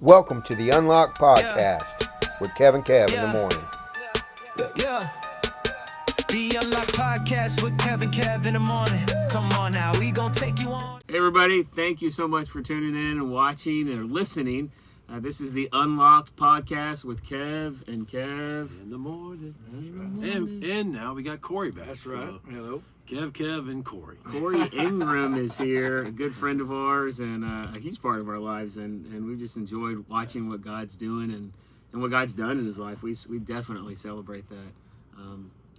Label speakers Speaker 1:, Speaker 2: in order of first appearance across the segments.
Speaker 1: Welcome to the Unlox'd Podcast with Kev Kev in the morning.
Speaker 2: The Unlox'd Podcast with Kev Kev in the morning. Come on now, we gonna take you on.
Speaker 3: Hey everybody, thank you so much for tuning in and watching or listening. This is the Unlox'd Podcast with Kev and Kev
Speaker 4: in the morning.
Speaker 3: That's right.
Speaker 4: And now we got Cory back.
Speaker 5: That's right.
Speaker 4: So,
Speaker 5: Hello.
Speaker 4: Kev and Cory.
Speaker 3: Cory Ingram is here, a good friend of ours and a huge part of our lives. And we just enjoyed watching what God's doing and what God's done in his life. We definitely celebrate that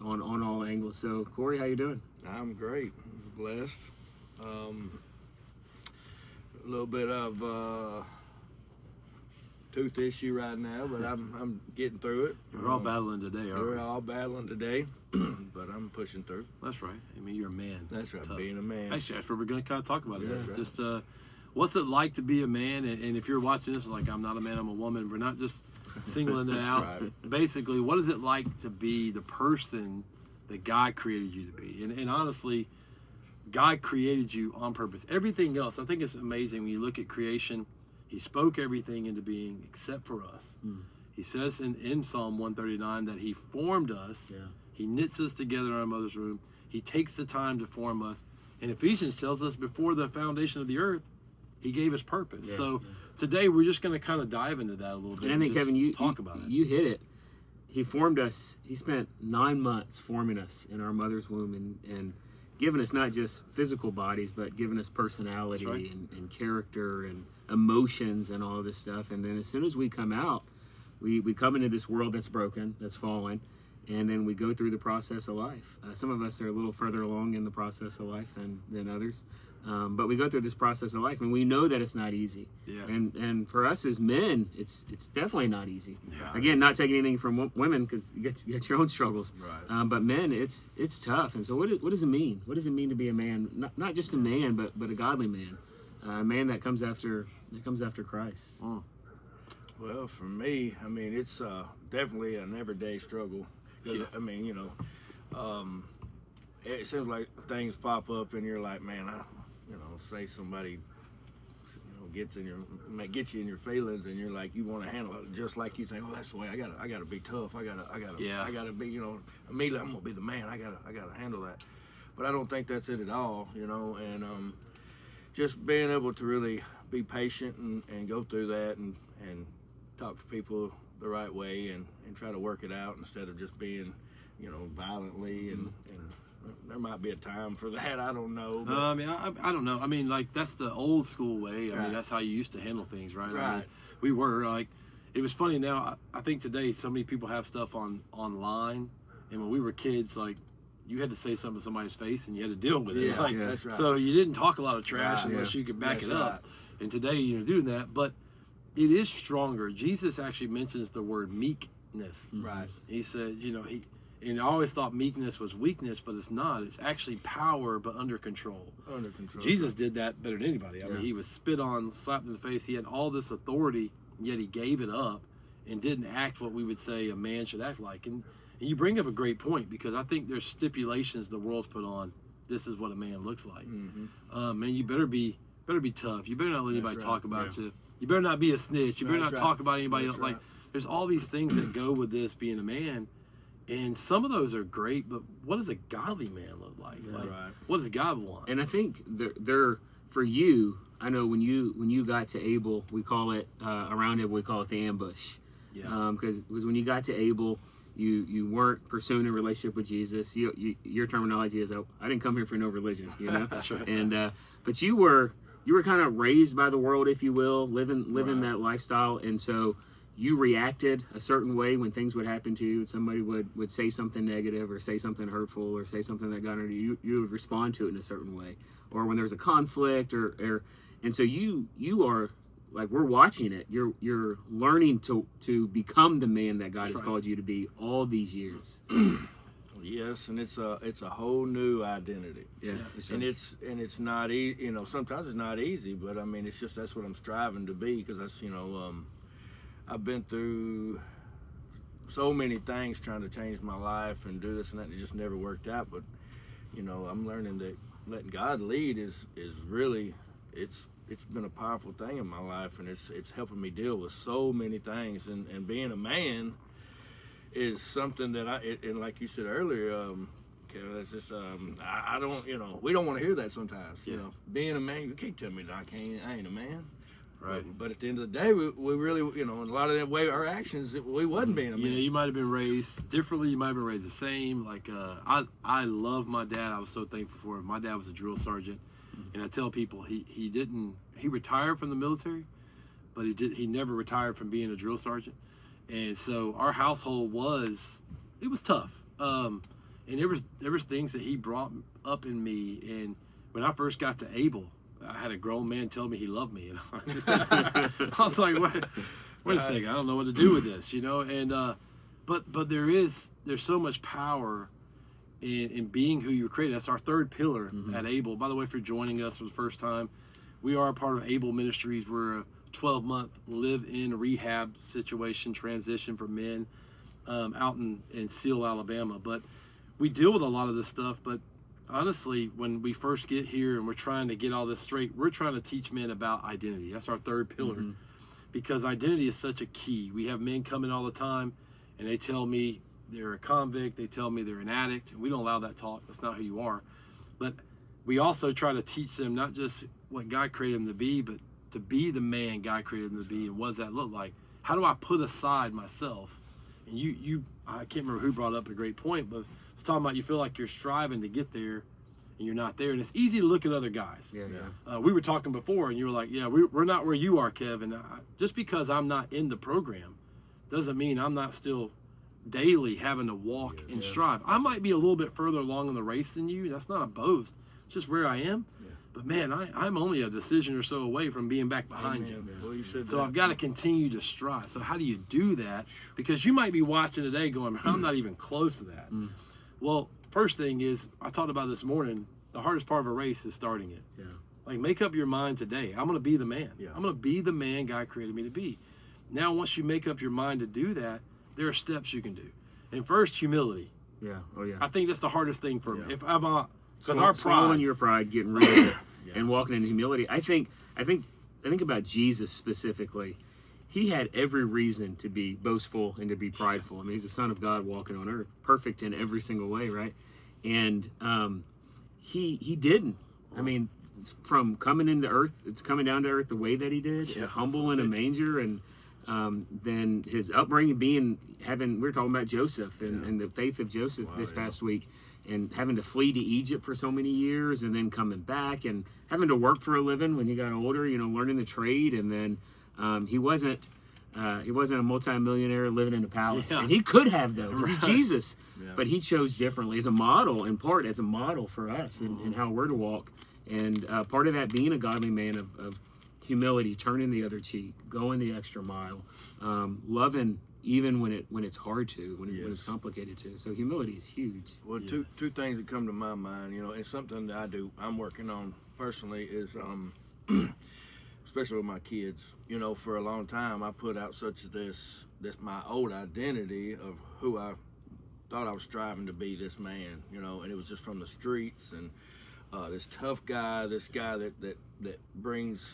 Speaker 3: on all angles. So, Cory, how you doing?
Speaker 5: I'm great. Blessed. A little bit of tooth issue right now, but I'm getting through it.
Speaker 4: We're all battling today, aren't we?
Speaker 5: We're all battling today, but I'm pushing through.
Speaker 4: That's right. I mean, you're a man.
Speaker 5: That's right,
Speaker 4: Tough.
Speaker 5: being a man.
Speaker 4: Actually, that's what we're going to kind of talk about today.
Speaker 5: That's right.
Speaker 4: Just what's it like to be a man? And if you're watching this, like, I'm not a man, I'm a woman. We're not just singling that out.
Speaker 5: Right.
Speaker 4: Basically, what is it like to be the person that God created you to be? And honestly, God created you on purpose. Everything else, I think it's amazing when you look at creation. He spoke everything into being except for us. He says in Psalm 139 that he formed us. Yeah. He knits us together in our mother's womb. He takes the time to form us. And Ephesians tells us before the foundation of the earth, he gave us purpose. Yeah. So today we're just going to kind of dive into that a little bit.
Speaker 3: And I think, Kevin, you
Speaker 4: talk about it.
Speaker 3: You hit it. He formed us. He spent 9 months forming us in our mother's womb and giving us not just physical bodies, but giving us personality and character and emotions and all of this stuff. And then as soon as we come out, we come into this world that's broken, that's fallen, and then we go through the process of life. Some of us are a little further along in the process of life than others. But we go through this process of life, and we know that it's not easy. Yeah. And for us as men, it's definitely not easy. Yeah. Again, not taking anything from women because you get your own struggles. Right. But men, it's tough. And so what does it mean? What does it mean to be a man? Not just a man, but a godly man, a man that comes after Christ.
Speaker 5: Well, for me, I mean, it's definitely an everyday struggle. Yeah. I mean, it seems like things pop up, and you're like, man, say somebody, gets you in your feelings, and you're like, you want to handle it just like you think, oh, that's the way I gotta be tough. I gotta be, immediately I'm gonna be the man. I gotta handle that. But I don't think that's it at all, and just being able to really be patient and go through that and talk to people the right way and try to work it out instead of just being, violently and there might be a time for that. I don't know.
Speaker 4: I mean, I don't know. I mean, like, that's the old school way. I mean, that's how you used to handle things, right?
Speaker 5: Right.
Speaker 4: I mean, we were like, it was funny now. I think today so many people have stuff online, and when we were kids, like, you had to say something to somebody's face and you had to deal with it.
Speaker 5: Yeah,
Speaker 4: like,
Speaker 5: that's right.
Speaker 4: So you didn't talk a lot of trash unless you could back it up. And today you're doing that, but it is stronger. Jesus actually mentions the word meekness.
Speaker 5: Right.
Speaker 4: He said, and I always thought meekness was weakness, but it's not. It's actually power, but under control. Under control. Jesus did that better than anybody. I mean, he was spit on, slapped in the face. He had all this authority, yet he gave it up and didn't act what we would say a man should act like. And you bring up a great point, because I think there's stipulations the world's put on. This is what a man looks like. Mm-hmm. Man, you better be tough. You better not let anybody talk about you. You better not be a snitch. You better not talk about anybody else. Like, there's all these things that go with this being a man. And some of those are great, but what does a godly man look like? What does God want?
Speaker 3: And I think they're for you. I know when you got to Abel, we call it around it. We call it the ambush. Yeah. Because when you got to Abel, you weren't pursuing a relationship with Jesus. Your terminology is, oh, I didn't come here for no religion. That's right. And but you were kind of raised by the world, if you will, living that lifestyle, and so you reacted a certain way when things would happen to you. Somebody would say something negative or say something hurtful or say something that got under you. You would respond to it in a certain way. Or when there was a conflict and so you are, like, we're watching it. You're learning to become the man that God has called you to be all these years.
Speaker 5: Yes, and it's a whole new identity. Yeah, and it's not easy. Sometimes it's not easy, but I mean, it's just that's what I'm striving to be, because that's I've been through so many things trying to change my life and do this and that, and it just never worked out. But I'm learning that letting God lead is really it's it's been a powerful thing in my life, and it's helping me deal with so many things. And being a man is something that and like you said earlier, it's just I don't, we don't want to hear that sometimes.
Speaker 4: Yeah.
Speaker 5: Being a man, you can't tell me that I ain't a man.
Speaker 4: Right.
Speaker 5: But at the end of the day, we really, in a lot of that way, our actions, we wasn't being a man.
Speaker 4: You might have been raised differently. You might have been raised the same. Like I love my dad. I was so thankful for him. My dad was a drill sergeant, and I tell people he retired from the military, but he never retired from being a drill sergeant. And so our household was tough. And there was things that he brought up in me. And when I first got to Able, I had a grown man tell me he loved me. I was like, wait a second, I don't know what to do with this, And but there's so much power in being who you were created. That's our third pillar at Able. By the way, if you're joining us for the first time, we are a part of Able Ministries. We're a 12-month live-in rehab situation transition for men out in Seal, Alabama. But we deal with a lot of this stuff. But honestly, when we first get here and we're trying to get all this straight, we're trying to teach men about identity. That's our third pillar, because identity is such a key. We have men coming all the time, and they tell me they're a convict. They tell me they're an addict. And we don't allow that talk. That's not who you are. But we also try to teach them not just what God created them to be, but to be the man God created them to be. And what does that look like? How do I put aside myself? And I can't remember who brought up a great point, but it's talking about you feel like you're striving to get there and you're not there. And it's easy to look at other guys. We were talking before and you were like, we're not where you are, Kev. And just because I'm not in the program doesn't mean I'm not still daily having to walk and strive. I might be a little bit further along in the race than you. That's not a boast. It's just where I am. But man, I'm only a decision or so away from being back behind you.
Speaker 5: Well, you said
Speaker 4: so
Speaker 5: that.
Speaker 4: I've got to continue to strive. So how do you do that? Because you might be watching today going, I'm not even close to that. Well, first thing is, I talked about this morning, the hardest part of a race is starting it. Like, make up your mind today. I'm going to be the man. I'm going to be the man God created me to be. Now, once you make up your mind to do that, there are steps you can do. And first, humility. I think that's the hardest thing for me. If I'm because our pride,
Speaker 3: swallowing your pride, getting rid of it, and walking in humility. I think about Jesus specifically. He had every reason to be boastful and to be prideful. I mean, he's the Son of God walking on earth, perfect in every single way, right? And he didn't. I mean, from coming into earth, it's coming down to earth the way that he did, humble in a manger, and then his upbringing we were talking about Joseph and the faith of Joseph this past week, and having to flee to Egypt for so many years, and then coming back and having to work for a living when he got older, learning the trade. And then he wasn't a multimillionaire living in a palace, and he could have, though. He's Jesus, but he chose differently as a model, in part as a model for us and how we're to walk. And part of that being a godly man of humility, turning the other cheek, going the extra mile, loving even when it's hard to, when it's complicated to. So humility is huge.
Speaker 5: Well, two things that come to my mind, and something that I'm working on personally is, especially with my kids, for a long time I put out this my old identity of who I thought I was striving to be, this man, and it was just from the streets and this tough guy, this guy that brings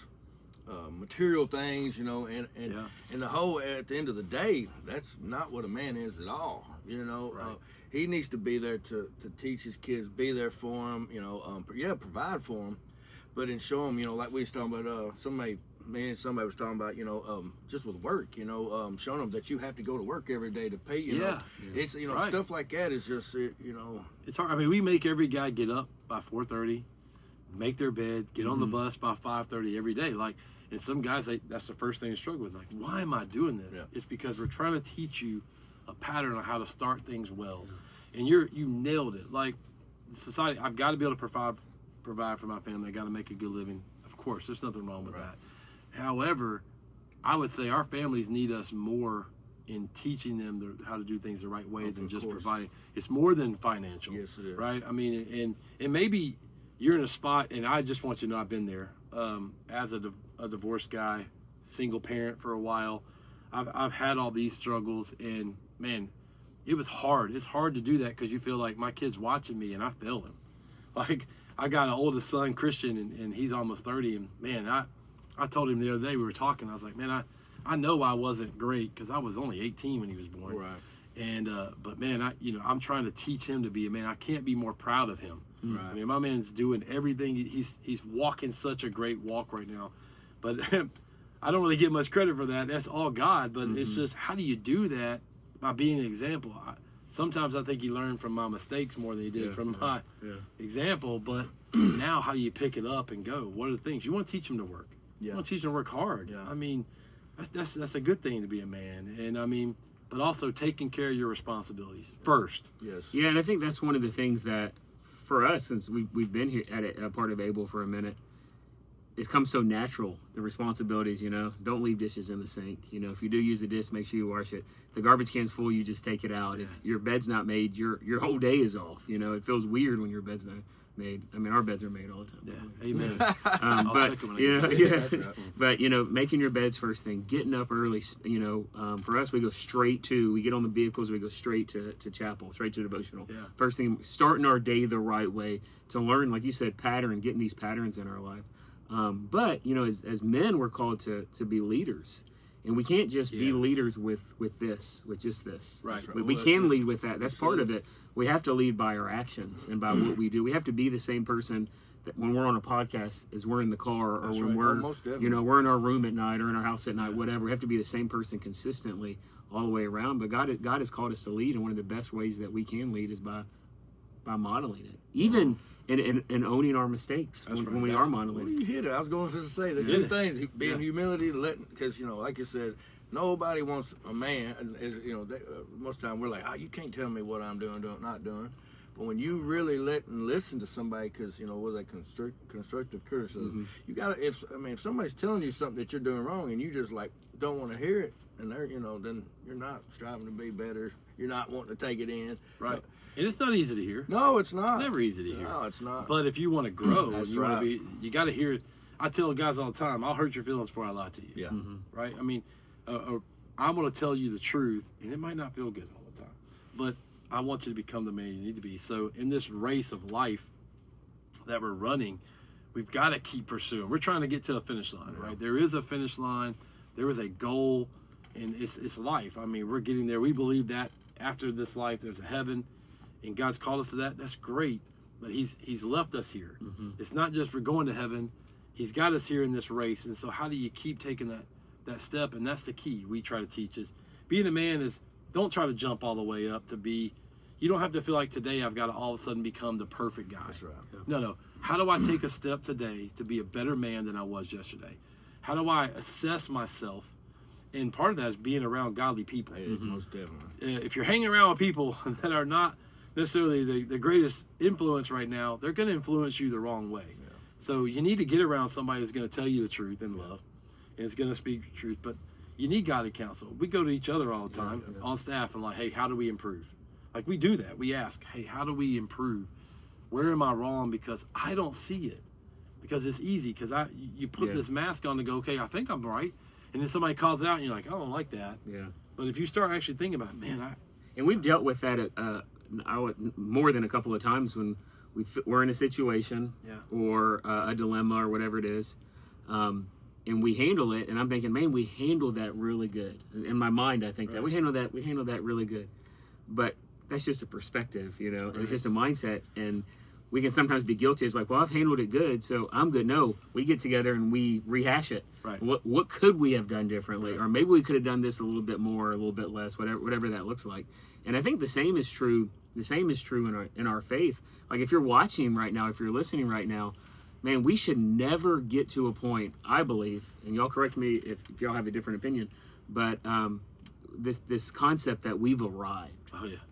Speaker 5: material things, and the whole, at the end of the day, that's not what a man is at all. He needs to be there to teach his kids, be there for them, provide for them, but then show them, like we was talking about, somebody was talking about, just with work, showing them that you have to go to work every day to pay, it's, stuff like that is just,
Speaker 4: It's hard. I mean, we make every guy get up by 4:30, make their bed, get on the bus by 5:30 every day. And some guys, that's the first thing they struggle with. Like, why am I doing this? It's because we're trying to teach you a pattern on how to start things well. And you nailed it. Like, society, I've got to be able to provide for my family. I got to make a good living. Of course, there's nothing wrong with that. However, I would say our families need us more in teaching them how to do things the right way than just providing. It's more than financial.
Speaker 5: Yes, it is.
Speaker 4: Right? I mean, and maybe you're in a spot, and I just want you to know I've been there. As a divorced guy, single parent for a while, I've had all these struggles, and man, it was hard. It's hard to do that because you feel like my kid's watching me and I failed him. Like, I got an oldest son, Christian, and he's almost 30, and man, I told him the other day, we were talking, I was like, man, I know I wasn't great because I was only 18 when he was born.
Speaker 5: Right.
Speaker 4: And but man, I'm trying to teach him to be a man. I can't be more proud of him.
Speaker 5: Right.
Speaker 4: I mean, my man's doing everything. He's walking such a great walk right now. But I don't really get much credit for that. That's all God. But it's just, how do you do that? By being an example. Sometimes I think he learned from my mistakes more than he did from my example. But now, how do you pick it up and go? What are the things you want to teach him to work? You want to teach him to work hard. I mean, that's a good thing to be a man. And I mean, but also taking care of your responsibilities first.
Speaker 5: Yes.
Speaker 3: Yeah, and I think that's one of the things that, for us, since we've been here at a part of Able for a minute, it comes so natural, the responsibilities, Don't leave dishes in the sink. If you do use the dish, make sure you wash it. If the garbage can's full, you just take it out. If your bed's not made, your whole day is off. It feels weird when your bed's not made. I mean, our beds are made all the time.
Speaker 4: Yeah, amen.
Speaker 3: But making your beds first thing, getting up early. For us, we get on the vehicles, we go straight to chapel, straight to devotional.
Speaker 4: Yeah.
Speaker 3: First thing, starting our day the right way to learn, like you said, getting these patterns in our life. But as men, we're called to be leaders. And we can't just be leaders with just this.
Speaker 4: Right.
Speaker 3: We can lead with that. That's part of it. We have to lead by our actions and by what we do. We have to be the same person that when we're on a podcast as we're in the car or when we're, we're in our room at night or in our house at night, whatever. We have to be the same person consistently all the way around. But God has called us to lead, and one of the best ways that we can lead is by modeling it. Even in owning our mistakes when we are modeling.
Speaker 5: Well, you hit it. I was going to say the two things: being humility, because like you said, nobody wants a man. Most of the time we're like, you can't tell me what I'm doing, not doing. But when you really listen to somebody, because with that constructive criticism, you gotta. If somebody's telling you something that you're doing wrong, and you just like don't want to hear it, and then you're not striving to be better. You're not wanting to take it in.
Speaker 4: Right. And it's not easy to hear.
Speaker 5: No, it's not.
Speaker 4: It's never easy to hear.
Speaker 5: No, it's not.
Speaker 4: But if you want to grow and you want to
Speaker 5: right.
Speaker 4: be, you got to hear it. I tell guys all the time, I'll hurt your feelings before I lie to you.
Speaker 5: Yeah.
Speaker 4: Right? I mean, I'm going to tell you the truth, and it might not feel good all the time. But I want you to become the man you need to be. So in this race of life that we're running, we've got to keep pursuing. We're trying to get to a finish line, right? There is a finish line. There is a goal, and it's life. I mean, we're getting there. We believe that after this life, there's a heaven. And God's called us to that. That's great, but He's left us here. It's not just for going to heaven. He's got us here in this race. And so, how do you keep taking that step? And that's the key we try to teach is being a man is don't try to jump all the way up to be. You don't have to feel like today I've got to all of a sudden become the perfect guy.
Speaker 5: That's right.
Speaker 4: No. How do I take a step today to be a better man than I was yesterday? How do I assess myself? And part of that is being around godly people.
Speaker 5: Most definitely.
Speaker 4: If you're hanging around with people that are not necessarily the greatest influence right now, they're going to influence you the wrong way. Yeah. So you need to get around somebody who's going to tell you the truth in love, and it's going to speak the truth. But you need godly counsel. We go to each other all the time on staff and like, hey, how do we improve? Like we do that. We ask, hey, how do we improve? Where am I wrong? Because I don't see it. Because it's easy. Because you put this mask on to go, okay, I think I'm right. And then somebody calls out and you're like, I don't like that. Yeah. But if you start actually thinking about it, man,
Speaker 3: and we've dealt with that more than a couple of times when we're in a situation or a dilemma or whatever it is, and we handle it, and I'm thinking, man, we handled that really good. In my mind, I think that we handled that really good. But that's just a perspective, and it's just a mindset, and we can sometimes be guilty of like, well, I've handled it good, so I'm good. No, we get together and we rehash it.
Speaker 4: Right.
Speaker 3: What could we have done differently, or maybe we could have done this a little bit more, a little bit less, whatever that looks like. And I think the same is true. The same is true in our faith. Like if you're watching right now, if you're listening right now, man, we should never get to a point, I believe, and y'all correct me if y'all have a different opinion, but this concept that we've arrived,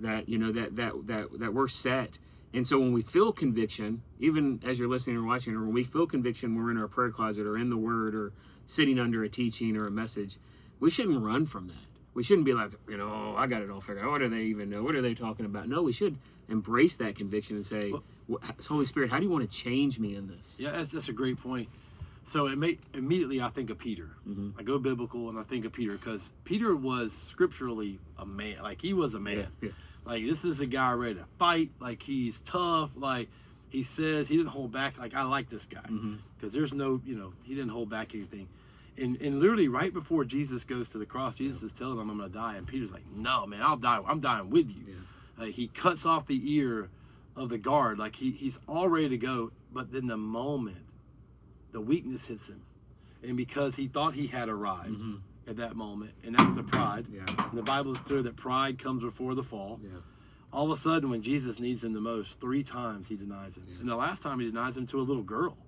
Speaker 3: that that we're set. And so when we feel conviction, even as you're listening or watching, or when we feel conviction, we're in our prayer closet or in the Word or sitting under a teaching or a message, we shouldn't run from that. We shouldn't be like, I got it all figured out. What do they even know? What are they talking about? No, we should embrace that conviction and say, Holy Spirit, how do you want to change me in this?
Speaker 4: Yeah, that's a great point. So immediately I think of Peter. I go biblical and I think of Peter because Peter was scripturally a man. Like he was a man. Yeah. Like this is a guy ready to fight. Like he's tough. Like he says he didn't hold back. Like, I like this guy because there's no, he didn't hold back anything. And literally right before Jesus goes to the cross, Jesus is telling him, I'm going to die. And Peter's like, no, man, I'll die. I'm dying with you. He cuts off the ear of the guard. Like, he's all ready to go. But then the moment the weakness hits him, and because he thought he had arrived at that moment, and that's the pride. And the Bible is clear that pride comes before the fall. All of a sudden, when Jesus needs him the most, 3 times he denies him. And the last time he denies him to a little girl.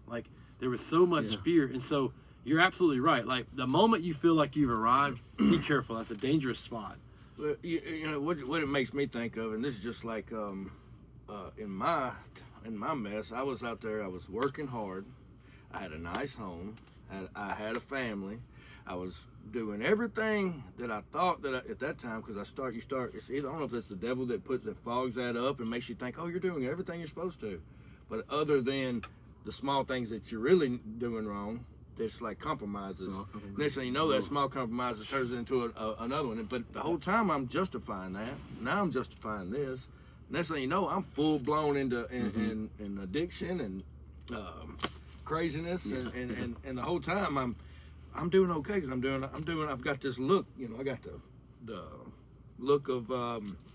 Speaker 4: Like, there was so much fear. And so you're absolutely right. Like, the moment you feel like you've arrived, be careful. That's a dangerous spot.
Speaker 5: Well, you know what it makes me think of, and this is just like in my mess. I was out there. I was working hard. I had a nice home. I had a family. I was doing everything that I thought that at that time, because it's either, I don't know if it's the devil that fogs that up and makes you think, oh, you're doing everything you're supposed to. But other than the small things that you're really doing wrong, it's like compromises. Next thing you know, that small compromises turns into another one. But the whole time I'm justifying that. Now I'm justifying this. Next thing you know, I'm full blown into in addiction and craziness, and the whole time I'm doing okay because I've got this look, I got the look of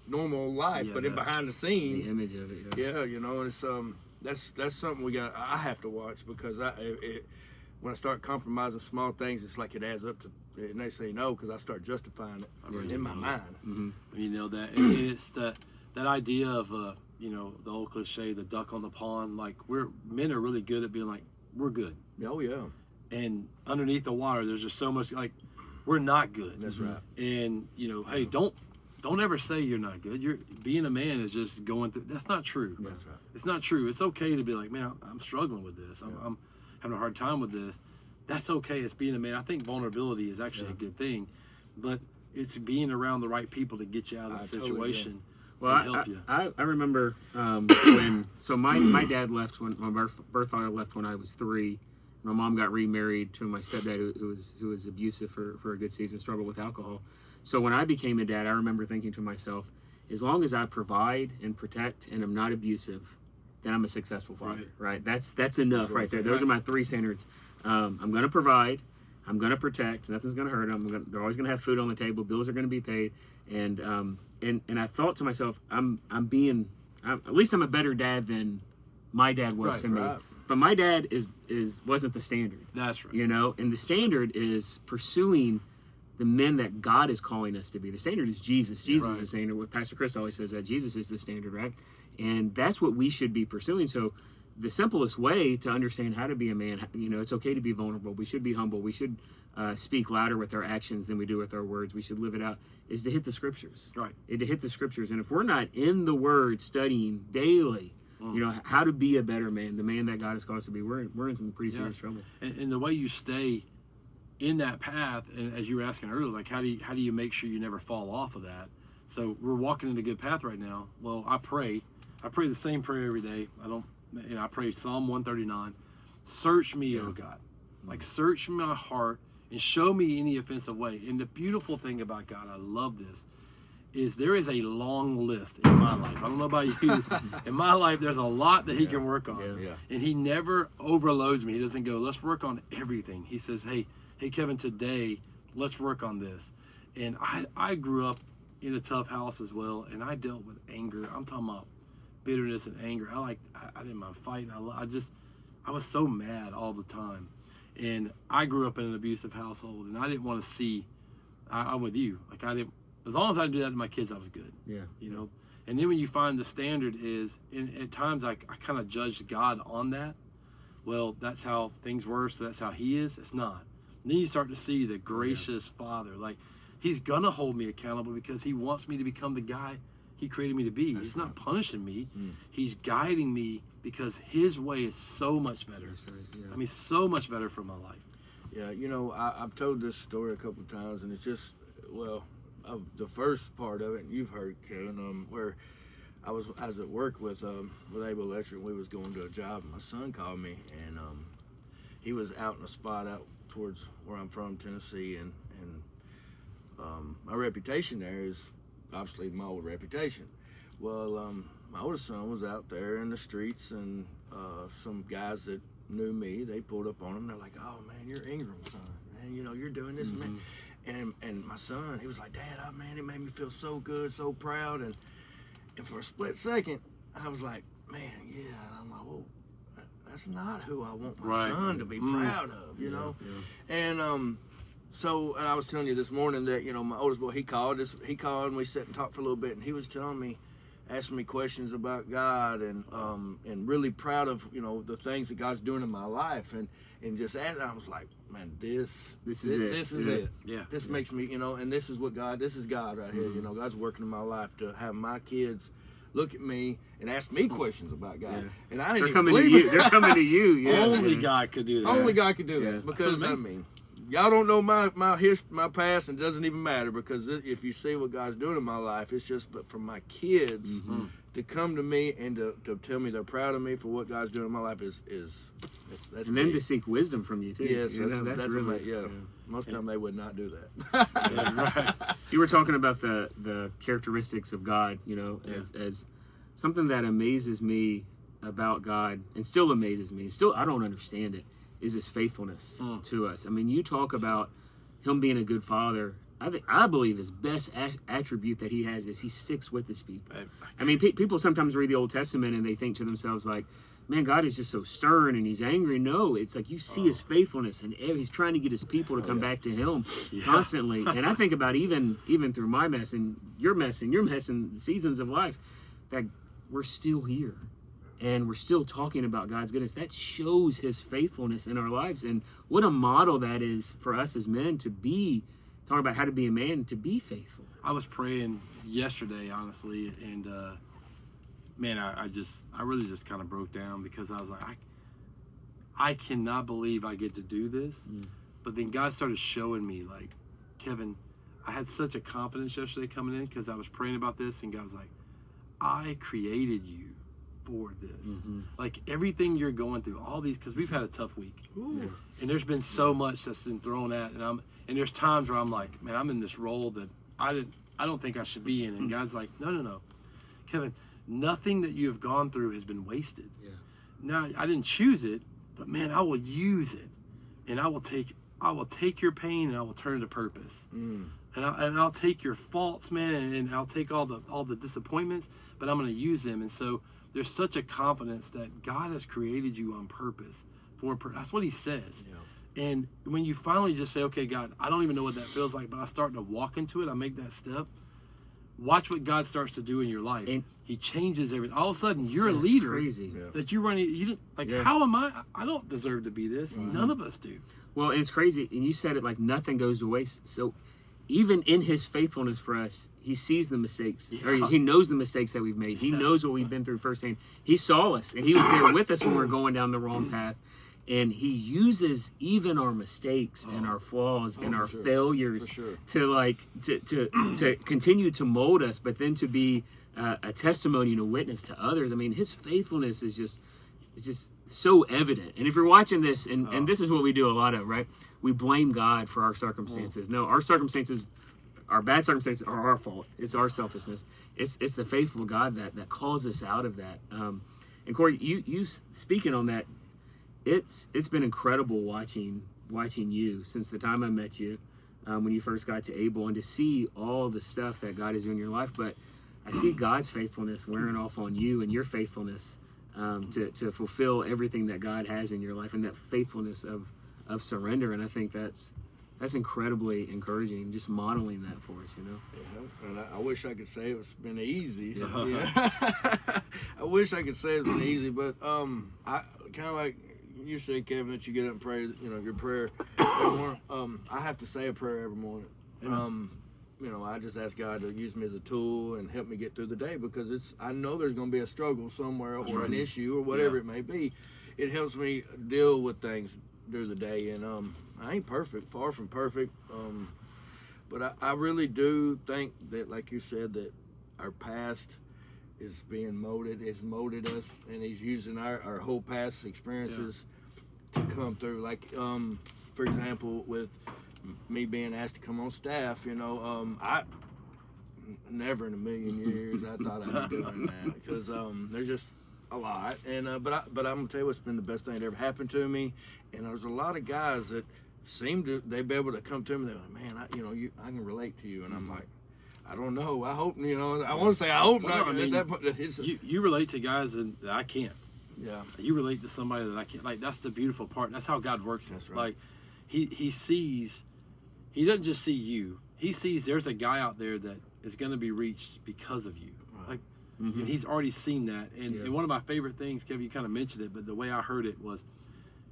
Speaker 5: normal life, but in behind the scenes,
Speaker 3: the image of it.
Speaker 5: And it's that's something I have to watch, because when I start compromising small things, it's like it adds up to the next thing you know, because I start justifying it in my mind.
Speaker 4: That, and it's that idea of the old cliche, the duck on the pond. Like, men are really good at being like, we're good.
Speaker 5: Oh yeah.
Speaker 4: And underneath the water, there's just so much, like, we're not good.
Speaker 5: That's right.
Speaker 4: And hey, don't ever say you're not good. Being a man is just going through. That's not true.
Speaker 5: That's right.
Speaker 4: It's not true. It's okay to be like, man, I'm struggling with this. I'm having a hard time with this. That's okay. It's being a man. I think vulnerability is actually a good thing, but it's being around the right people to get you out of that situation.
Speaker 3: Well, I remember my dad left when my birth father left when I was 3. My mom got remarried to my stepdad, who was abusive for a good season, struggled with alcohol. So when I became a dad, I remember thinking to myself, as long as I provide and protect and I'm not abusive, then I'm a successful father. Right? That's enough right there. Those are my 3 standards. I'm going to provide. I'm going to protect. Nothing's going to hurt them. They're always going to have food on the table. Bills are going to be paid. And I thought to myself, at least I'm a better dad than my dad was to me. But my dad wasn't the standard.
Speaker 4: That's right.
Speaker 3: And the standard is pursuing the men that God is calling us to be. The standard is Jesus. Jesus is the standard. What Pastor Chris always says, that Jesus is the standard, right? And that's what we should be pursuing. So the simplest way to understand how to be a man, it's okay to be vulnerable. We should be humble. We should speak louder with our actions than we do with our words. We should live it out, is to hit the scriptures.
Speaker 4: Right.
Speaker 3: To hit the scriptures. And if we're not in the word studying daily, how to be a better man, the man that God has called us to be, we're in some pretty serious trouble.
Speaker 4: And the way you stay in that path, and as you were asking earlier, like, how do you make sure you never fall off of that? So we're walking in a good path right now. Well, I pray the same prayer every day. I pray Psalm 139. Search me, O God. Like, search my heart and show me any offensive way. And the beautiful thing about God, I love this, is there is a long list in my life. I don't know about you. In my life, there's a lot that he can work on. And he never overloads me. He doesn't go, let's work on everything. He says, hey, Kevin, today, let's work on this. And I grew up in a tough house as well, and I dealt with anger. I'm talking about bitterness and anger. I didn't mind fighting. I was so mad all the time. And I grew up in an abusive household, and I didn't want to see, I'm with you. Like, as long as I do that to my kids, I was good. Yeah. And then when you find the standard is, and at times I kind of judged God on that. Well, that's how things were, so that's how he is. It's not. And then you start to see the gracious Father. Like, he's going to hold me accountable because he wants me to become the guy he created me to be. He's not punishing me. He's guiding me because his way is so much better. That's right. Yeah. I mean, so much better for my life.
Speaker 5: Yeah, I've told this story a couple of times, and it's just, of the first part of it, and you've heard, Kevin, where I was at work with Able Electric, and we was going to a job, and my son called me, and he was out in a spot out towards where I'm from, Tennessee, and my reputation there is obviously my old reputation. Well, my oldest son was out there in the streets, and some guys that knew me, they pulled up on him. They're like, "Oh man, you're Ingram's son, man. You know, you're doing this, man." And my son, he was like, "Dad, man, it made me feel so good, so proud." And for a split second, I was like, "Man, yeah." And I'm like, "Well, that's not who I want my son to be proud of, you know." Yeah. And so, and I was telling you this morning that, you know, my oldest boy, he called and we sat and talked for a little bit, and he was telling me, asking me questions about God, and really proud of, you know, the things that God's doing in my life, and just as I was like, man, this is it.
Speaker 4: Yeah.
Speaker 5: This makes me, you know, and this is God right here. You know, God's working in my life to have my kids look at me and ask me questions about God. Yeah. And I didn't even believe it.
Speaker 3: They're coming to you. Yeah.
Speaker 4: Only God could do that.
Speaker 5: Only God could do that. Because I mean, y'all don't know my history, my past, and it doesn't even matter, because if you see what God's doing in my life, it's just, but for my kids to come to me and to tell me they're proud of me for what God's doing in my life that's
Speaker 3: and then to seek wisdom from you too.
Speaker 5: Yes, that's really, most of the time they would not do that.
Speaker 3: You were talking about the characteristics of God, you know, as something that amazes me about God, and still amazes me. Still, I don't understand it. Is his faithfulness to us. I mean, you talk about him being a good father. I believe his best attribute that he has is he sticks with his people. I mean, people sometimes read the Old Testament and they think to themselves like, man, God is just so stern and he's angry. No, it's like you see his faithfulness, and he's trying to get his people to come back to him constantly. And I think about even through my mess and your mess and the seasons of life, that we're still here. And we're still talking about God's goodness. That shows his faithfulness in our lives. And what a model that is for us as men to be, talking about how to be a man, to be faithful.
Speaker 4: I was praying yesterday, honestly, and man, I really just kind of broke down, because I was like, I cannot believe I get to do this. But then God started showing me, like, Kevin, I had such a confidence yesterday coming in, because I was praying about this, and God was like, I created you for this. Like, everything you're going through, all these, because we've had a tough week, and there's been so much that's been thrown at, and there's times where I'm like, man, I'm in this role that I don't think I should be in, and God's like, no, Kevin, nothing that you have gone through has been wasted. Now, I didn't choose it, but man, I will use it, and I will take your pain and I will turn it to purpose. And I'll take your faults, man, and I'll take all the disappointments, but I'm going to use them. And so there's such a confidence that God has created you on purpose. That's what he says. And when you finally just say, okay, God, I don't even know what that feels like, but I start to walk into it, I make that step, watch what God starts to do in your life. And he changes everything. All of a sudden, you're a leader. Crazy. That you run. How am I? I don't deserve to be this. None of us do.
Speaker 3: Well, and it's crazy. And you said it like nothing goes to waste. So even in his faithfulness for us, he sees the mistakes, or he knows the mistakes that we've made. He knows what we've been through firsthand. He saw us, and he was there with us when we were going down the wrong path. And he uses even our mistakes and our flaws and our failures to continue to mold us, but then to be a testimony and a witness to others. I mean, his faithfulness is just so evident. And if you're watching this, and this is what we do a lot of, right? We blame God for our circumstances. No, our circumstances, our bad circumstances, are our fault. It's our selfishness. It's the faithful God that calls us out of that. And Cory, you speaking on that, it's been incredible watching you since the time I met you, when you first got to Abel, and to see all the stuff that God is doing in your life. But I see God's faithfulness wearing off on you, and your faithfulness to fulfill everything that God has in your life, and that faithfulness of surrender. And I think that's incredibly encouraging, just modeling that for us, you know.
Speaker 5: Yeah, and I wish I could say it's been easy. I wish I could say it's been easy, but I kind of like you said, Kevin, that you get up and pray, you know, your prayer every morning. I have to say a prayer every morning. You know, I just ask God to use me as a tool and help me get through the day, because I know there's going to be a struggle somewhere or an issue or whatever it may be. It helps me deal with things through the day, and I ain't perfect, far from perfect, but I really do think that, like you said, that our past is being molded, has molded us, and he's using our whole past experiences to come through. Like, for example, with me being asked to come on staff, you know, never in a million years I thought I'd be doing that, because there's just a lot. And but I'm gonna tell you what's been the best thing that ever happened to me. And there's a lot of guys that seem to they'd be able to come to me. They're like, man, I can relate to you, and I'm like, I don't know. I hope I want to say I hope not.
Speaker 4: I mean, you relate to guys that I can't.
Speaker 5: Yeah.
Speaker 4: You relate to somebody that I can't. Like, that's the beautiful part. That's how God works.
Speaker 5: That's right.
Speaker 4: Like, he sees. He doesn't just see you. He sees there's a guy out there that is going to be reached because of you.
Speaker 5: Right.
Speaker 4: Like, and he's already seen that. And one of my favorite things, Kev, you kind of mentioned it, but the way I heard it was,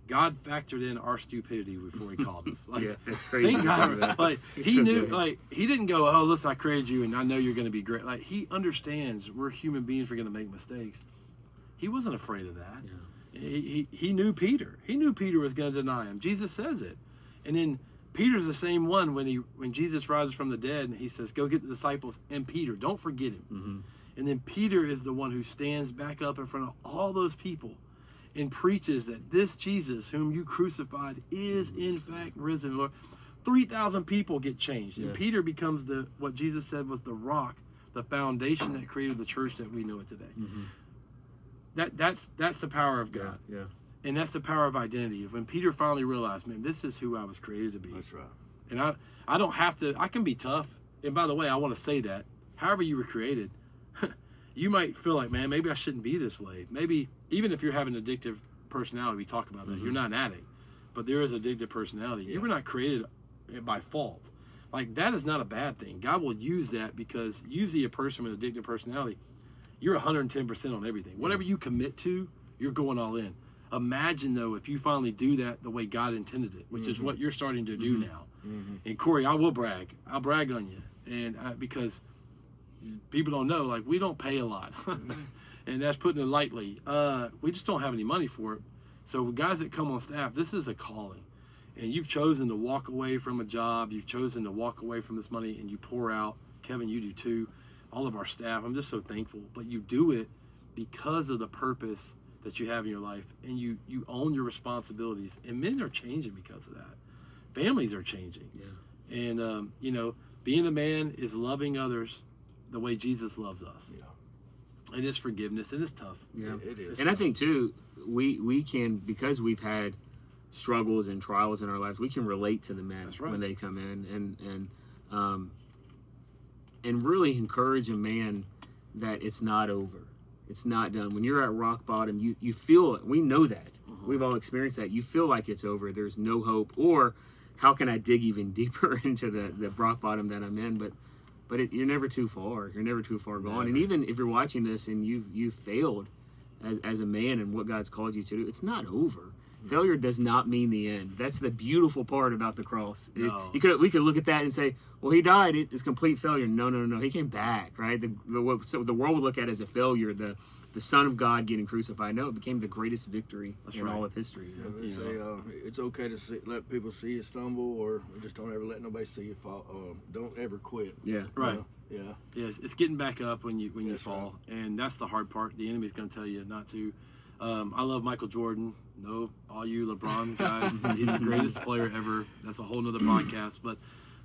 Speaker 4: God factored in our stupidity before he called us. Like,
Speaker 3: that's crazy.
Speaker 4: Thank God. Like, he
Speaker 3: so
Speaker 4: knew,
Speaker 3: good.
Speaker 4: like, he didn't go, oh, listen, I created you and I know you're going to be great. Like, he understands we're human beings, we're going to make mistakes. He wasn't afraid of that. Yeah. He knew Peter. He knew Peter was going to deny him. Jesus says it. And then Peter's the same one when Jesus rises from the dead and he says, go get the disciples and Peter. Don't forget him. Mm-hmm. And then Peter is the one who stands back up in front of all those people and preaches that this Jesus whom you crucified is in fact risen, Lord. 3,000 people get changed. And Peter becomes what Jesus said was the rock, the foundation that created the church that we know it today. Mm-hmm. That's the power of God. Yeah. And that's the power of identity. When Peter finally realized, man, this is who I was created to be.
Speaker 5: That's right.
Speaker 4: And I don't have to, I can be tough. And by the way, I want to say that however you were created, you might feel like, man, maybe I shouldn't be this way. Maybe, even if you're having addictive personality, we talk about that. You're not an addict, but there is addictive personality. You were not created by fault. Like, that is not a bad thing. God will use that, because usually a person with addictive personality, you're 110% on everything. Whatever you commit to, you're going all in. Imagine, though, if you finally do that the way God intended it, which is what you're starting to do now. And Cory, I will brag. I'll brag on you. And because people don't know, like, we don't pay a lot. And that's putting it lightly. We just don't have any money for it. So guys that come on staff, this is a calling. And you've chosen to walk away from a job. You've chosen to walk away from this money, and you pour out. Kevin, you do too. All of our staff, I'm just so thankful. But you do it because of the purpose that you have in your life. And you own your responsibilities. And men are changing because of that. Families are changing. Yeah. And, being a man is loving others the way Jesus loves us. Yeah. And it's forgiveness, and it's tough.
Speaker 3: Yeah,
Speaker 4: it is.
Speaker 3: And tough. I think too, we can, because we've had struggles and trials in our lives, we can relate to the men when they come in, and really encourage a man that it's not over, it's not done. When you're at rock bottom, you feel it. We know that. We've all experienced that. You feel like it's over. There's no hope, or how can I dig even deeper into the rock bottom that I'm in? But you're never too far. You're never too far gone. And even if you're watching this and you've failed as a man and what God's called you to do, it's not over. Failure does not mean the end. That's the beautiful part about the cross.
Speaker 4: No.
Speaker 3: We could look at that and say, well, he died. It's complete failure. No. He came back, right? So the world would look at it as a failure. The Son of God getting crucified. No, it became the greatest victory in all of history.
Speaker 5: They say it's okay to let people see you stumble, or just don't ever let nobody see you fall. Don't ever quit.
Speaker 3: Yeah.
Speaker 4: Right.
Speaker 5: Yeah.
Speaker 4: Yes, it's getting back up when you fall, and that's the hard part. The enemy's going to tell you not to. I love Michael Jordan. No, all you LeBron guys, he's the greatest player ever. That's a whole nother podcast. But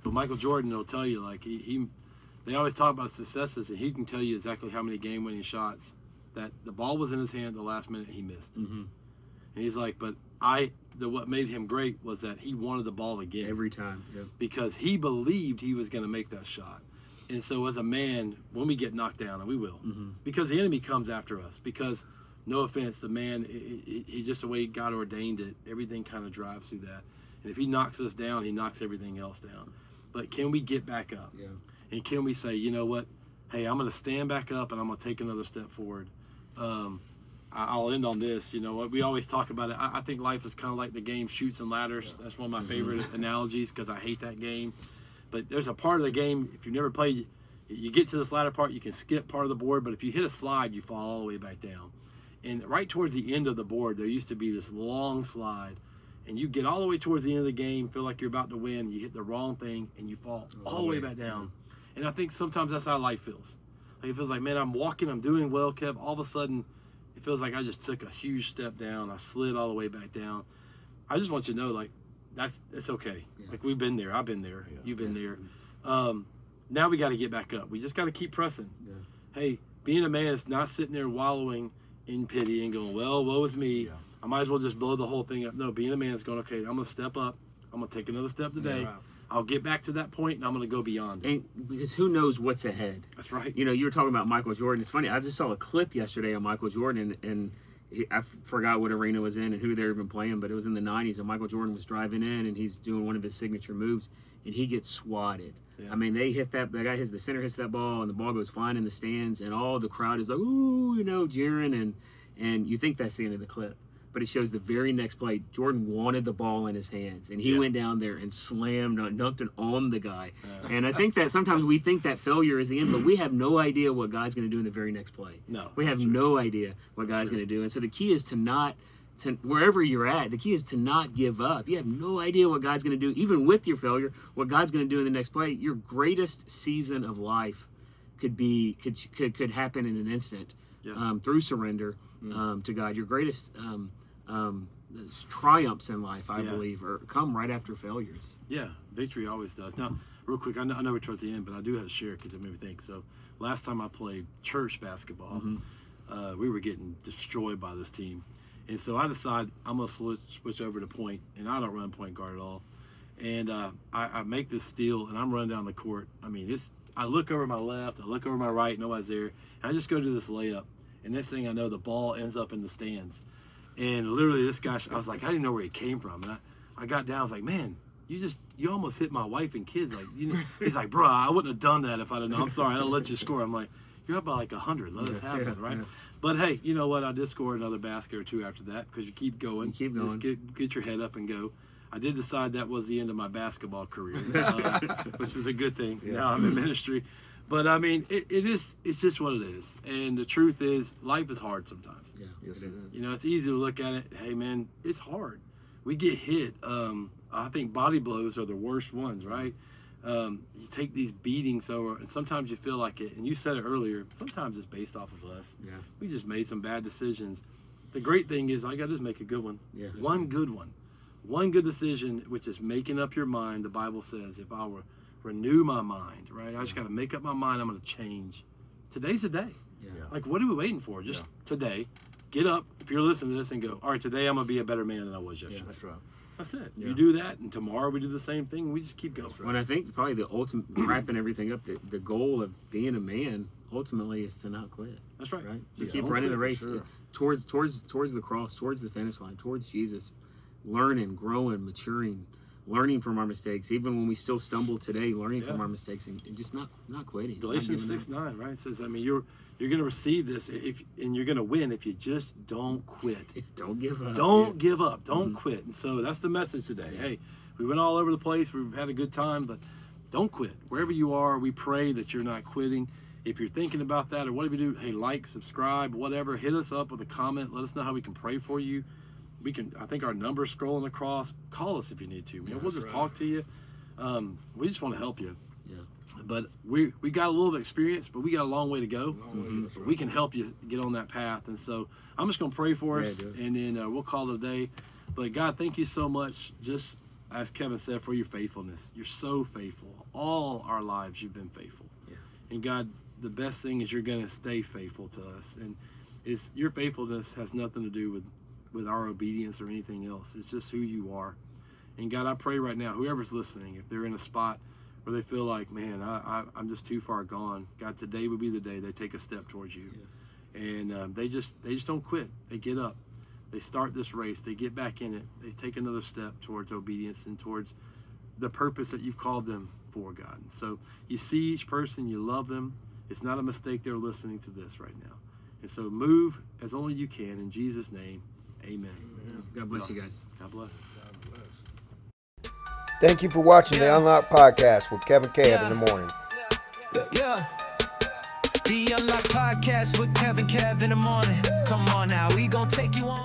Speaker 4: Michael Jordan will tell you, like, they always talk about successes, and he can tell you exactly how many game-winning shots that the ball was in his hand the last minute he missed. And he's like, but what made him great was that he wanted the ball again
Speaker 3: every time,
Speaker 4: because he believed he was going to make that shot. And so as a man, when we get knocked down, and we will, because the enemy comes after us, because no offense, the man, he just the way God ordained it, everything kind of drives through that. And if he knocks us down, he knocks everything else down. But can we get back up? Yeah. And can we say, you know what? Hey, I'm going to stand back up and I'm going to take another step forward. I'll end on this. You know what? We always talk about it. I think life is kind of like the game Chutes and Ladders. Yeah. That's one of my favorite analogies, because I hate that game. But there's a part of the game, if you've never played, you get to this ladder part, you can skip part of the board, but if you hit a slide, you fall all the way back down. And right towards the end of the board, there used to be this long slide, and you get all the way towards the end of the game, feel like you're about to win, you hit the wrong thing, and you fall all the way back down. And I think sometimes that's how life feels. Like, it feels like, man, I'm walking, I'm doing well, Kev. All of a sudden, it feels like I just took a huge step down. I slid all the way back down. I just want you to know, like, it's okay. Yeah. Like, we've been there. I've been there. Yeah. You've been there. now we got to get back up. We just got to keep pressing. Yeah. Hey, being a man is not sitting there wallowing in pity and going, well, woe is me. Yeah. I might as well just blow the whole thing up. No, being a man is going, okay, I'm going to step up. I'm going to take another step today. Right. I'll get back to that point, and I'm going to go beyond it.
Speaker 3: And because who knows what's ahead?
Speaker 4: That's right.
Speaker 3: You know, you were talking about Michael Jordan. It's funny. I just saw a clip yesterday of Michael Jordan, and I forgot what arena it was in and who they were even playing, but it was in the 90s, and Michael Jordan was driving in, and he's doing one of his signature moves, and he gets swatted. Yeah. I mean, they hit that. The guy hits the center, hits that ball, and the ball goes flying in the stands, and all the crowd is like, ooh, you know, jeering, and you think that's the end of the clip. But it shows the very next play, Jordan wanted the ball in his hands, and he went down there and dunked it on the guy. And I think that sometimes we think that failure is the end, but we have no idea what God's going to do in the very next play.
Speaker 4: No,
Speaker 3: we have no idea what God's going to do. And so the key is to wherever you're at, the key is to not give up. You have no idea what God's going to do, even with your failure, what God's going to do in the next play. Your greatest season of life could happen in an instant through surrender to God. Your greatest triumphs in life, I believe, come right after failures.
Speaker 4: Yeah, victory always does. Now, real quick, I know we're towards the end, but I do have to share because it made me think. So, last time I played church basketball, we were getting destroyed by this team. And so I decided I'm going to switch over to point, and I don't run point guard at all. And I make this steal, and I'm running down the court. I mean, I look over my left, I look over my right, nobody's there. And I just go to this layup. And next thing I know, the ball ends up in the stands. And literally this guy, I was like, I didn't know where he came from. And I got down, I was like, man, you almost hit my wife and kids. Like, he's like, bro, I wouldn't have done that if I'd have known. I'm sorry, I don't let you score. I'm like, you're up by like 100. Let us have it, right? Yeah. But hey, you know what? I did score another basket or two after that because you keep going.
Speaker 3: You keep going.
Speaker 4: Just get your head up and go. I did decide that was the end of my basketball career, which was a good thing. Yeah. Now I'm in ministry. But I mean, it's just what it is. And the truth is, life is hard sometimes.
Speaker 3: Yeah, yes, it is.
Speaker 4: You know, it's easy to look at it. Hey, man, it's hard. We get hit. I think body blows are the worst ones, right? You take these beatings over, and sometimes you feel like it. And you said it earlier. Sometimes it's based off of us.
Speaker 3: Yeah.
Speaker 4: We just made some bad decisions. The great thing is, I got to just make a good one.
Speaker 3: Yeah.
Speaker 4: One good one. One good decision, which is making up your mind. The Bible says, if I were renew my mind, right? I just got to make up my mind. I'm going to change. Today's the day.
Speaker 3: Yeah.
Speaker 4: Like, what are we waiting for? Just today. Get up, if you're listening to this, and go, all right, today I'm going to be a better man than I was yesterday.
Speaker 5: Yeah, that's right.
Speaker 4: That's it.
Speaker 3: Yeah.
Speaker 4: You do that, and tomorrow we do the same thing, and we just keep going.
Speaker 3: Right. Well, I think probably the ultimate, wrapping everything up, the goal of being a man ultimately is to not quit.
Speaker 4: That's right.
Speaker 3: Right? Just keep running the race towards the cross, towards the finish line, towards Jesus, learning, growing, maturing, learning from our mistakes, even when we still stumble today, learning from our mistakes and just not quitting.
Speaker 4: Galatians 6:9, right? It says, I mean, you're going to receive this and you're going to win if you just don't quit.
Speaker 3: Don't give up.
Speaker 4: Don't give up. Don't quit. And so that's the message today. Yeah. Hey, we went all over the place. We've had a good time, but don't quit. Wherever you are, we pray that you're not quitting. If you're thinking about that or whatever you do, hey, like, subscribe, whatever. Hit us up with a comment. Let us know how we can pray for you. I think our number's scrolling across. Call us if you need to. We'll just talk to you. We just want to help you.
Speaker 3: Yeah.
Speaker 4: But we got a little bit of experience, but we got a long way to go.
Speaker 3: Right.
Speaker 4: We can help you get on that path. And so I'm just going to pray for us, and then we'll call it a day. But God, thank you so much, just as Kevin said, for your faithfulness. You're so faithful. All our lives you've been faithful.
Speaker 3: Yeah.
Speaker 4: And God, the best thing is you're going to stay faithful to us. And your faithfulness has nothing to do with our obedience or anything else. It's just who you are. And God, I pray right now, whoever's listening, if they're in a spot where they feel like, man, I'm just too far gone, God, today would be the day they take a step towards you.
Speaker 3: Yes.
Speaker 4: And they just don't quit. They get up. They start this race. They get back in it. They take another step towards obedience and towards the purpose that you've called them for, God. And so you see each person, you love them. It's not a mistake they're listening to this right now. And so move as only you can in Jesus' name. Amen.
Speaker 3: God bless you guys.
Speaker 4: God bless.
Speaker 1: Thank you for watching the Unlock'd Podcast with Kev Kev in the morning.
Speaker 2: Yeah. The Unlock'd Podcast with Kev Kev in the morning. Come on now, we gon' take you on.